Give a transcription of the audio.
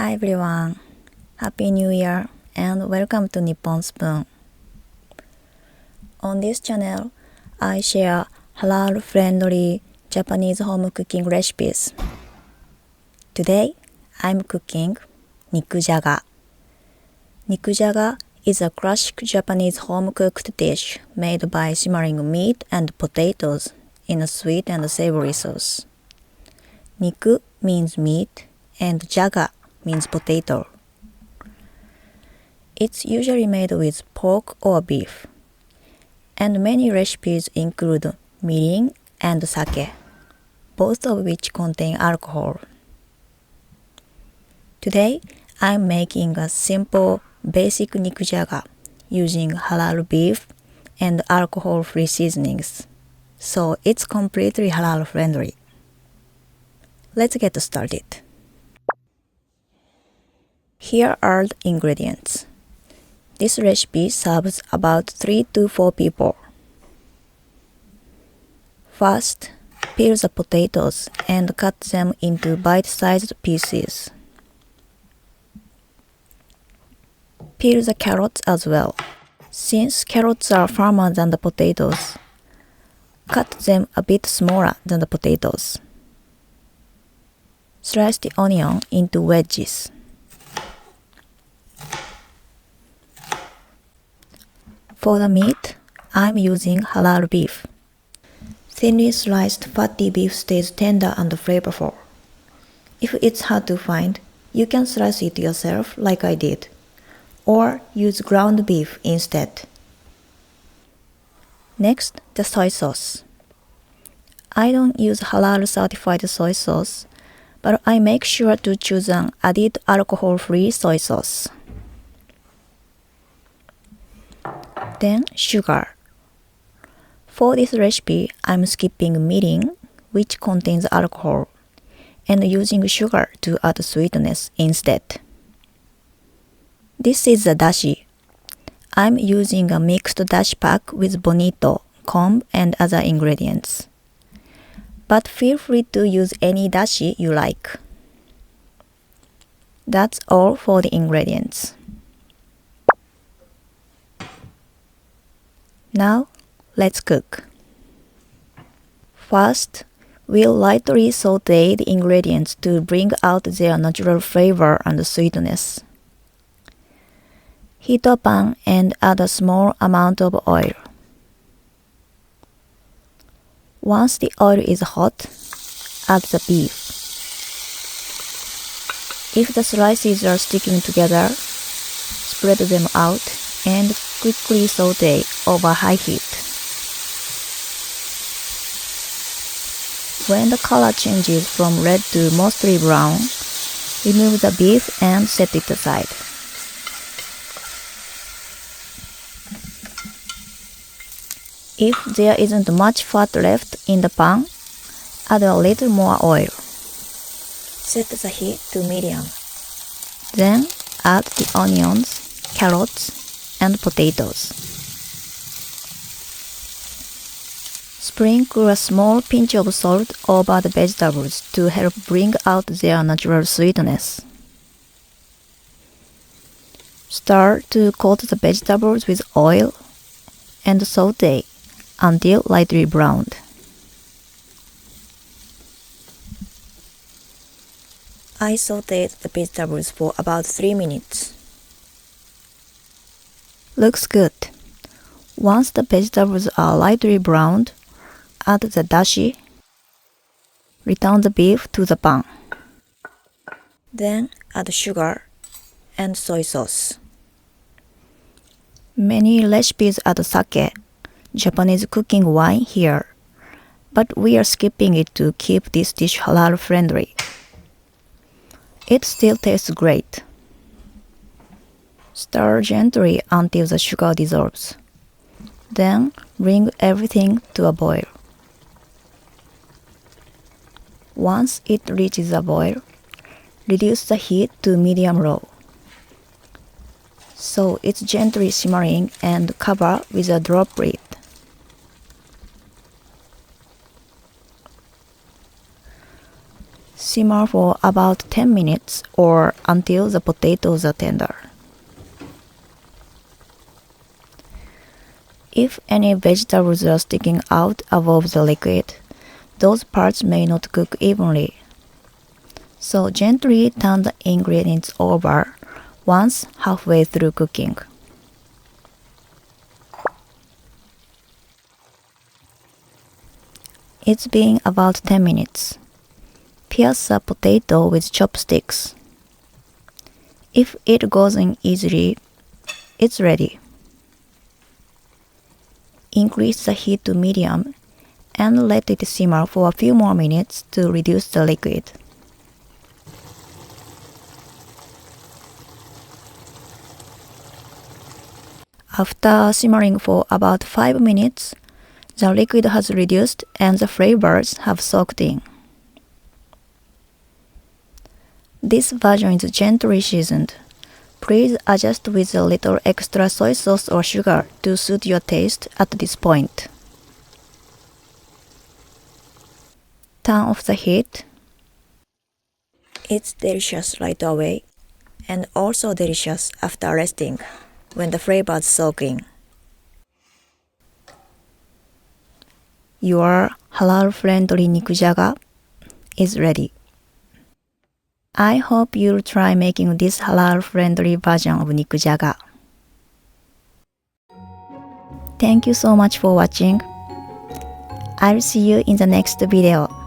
Hi everyone, Happy New Year and welcome to Nippon Spoon. On this channel, I share halal-friendly Japanese home cooking recipes. Today, I'm cooking Nikujaga. Nikujaga is a classic Japanese home-cooked dish made by simmering meat and potatoes in a sweet and savory sauce. Niku means meat and jaga means potato. It's usually made with pork or beef, and many recipes include mirin and sake, both of which contain alcohol. Today, I'm making a simple basic nikujaga using halal beef and alcohol-free seasonings, so it's completely halal-friendly. Let's get started. Here are the ingredients. This recipe serves about 3 to 4 people. First, peel the potatoes and cut them into bite-sized pieces. Peel the carrots as well. Since carrots are firmer than the potatoes, cut them a bit smaller than the potatoes. Slice the onion into wedges. For the meat, I'm using halal beef. Thinly sliced fatty beef stays tender and flavorful. If it's hard to find, you can slice it yourself like I did, or use ground beef instead. Next, the soy sauce. I don't use halal certified soy sauce, but I make sure to choose an added alcohol-free soy sauce. Then sugar. For this recipe, I'm skipping mirin, which contains alcohol, and using sugar to add sweetness instead. This is the dashi. I'm using a mixed dashi pack with bonito, comb, and other ingredients. But feel free to use any dashi you like. That's all for the ingredients. Now, let's cook. First, we'll lightly saute the ingredients to bring out their natural flavor and sweetness. Heat a pan and add a small amount of oil. Once the oil is hot, add the beef. If the slices are sticking together, spread them out and quickly saute over high heat. When the color changes from red to mostly brown, remove the beef and set it aside. If there isn't much fat left in the pan, add a little more oil. Set the heat to medium. Then add the onions, carrots, and potatoes. Sprinkle a small pinch of salt over the vegetables to help bring out their natural sweetness. Stir to coat the vegetables with oil and saute until lightly browned. I sauteed the vegetables for about 3 minutes. Looks good. Once the vegetables are lightly browned, add the dashi. Return the beef to the pan. Then add sugar and soy sauce. Many recipes add sake, Japanese cooking wine here, but we are skipping it to keep this dish halal friendly. It still tastes great. Stir gently until the sugar dissolves. Then bring everything to a boil. Once it reaches a boil, reduce the heat to medium-low. So it's gently simmering and cover with a drop lid. Simmer for about 10 minutes or until the potatoes are tender. If any vegetables are sticking out above the liquid, those parts may not cook evenly. So gently turn the ingredients over once halfway through cooking. It's been about 10 minutes. Pierce a potato with chopsticks. If it goes in easily, it's ready. Increase the heat to medium and let it simmer for a few more minutes to reduce the liquid. After simmering for about 5 minutes, the liquid has reduced and the flavors have soaked in. This version is gently seasoned. Please adjust with a little extra soy sauce or sugar to suit your taste at this point. Turn off the heat. It's delicious right away and also delicious after resting when the flavors soak in. Your halal-friendly Nikujaga is ready. I hope you'll try making this halal-friendly version of Nikujaga. Thank you so much for watching. I'll see you in the next video.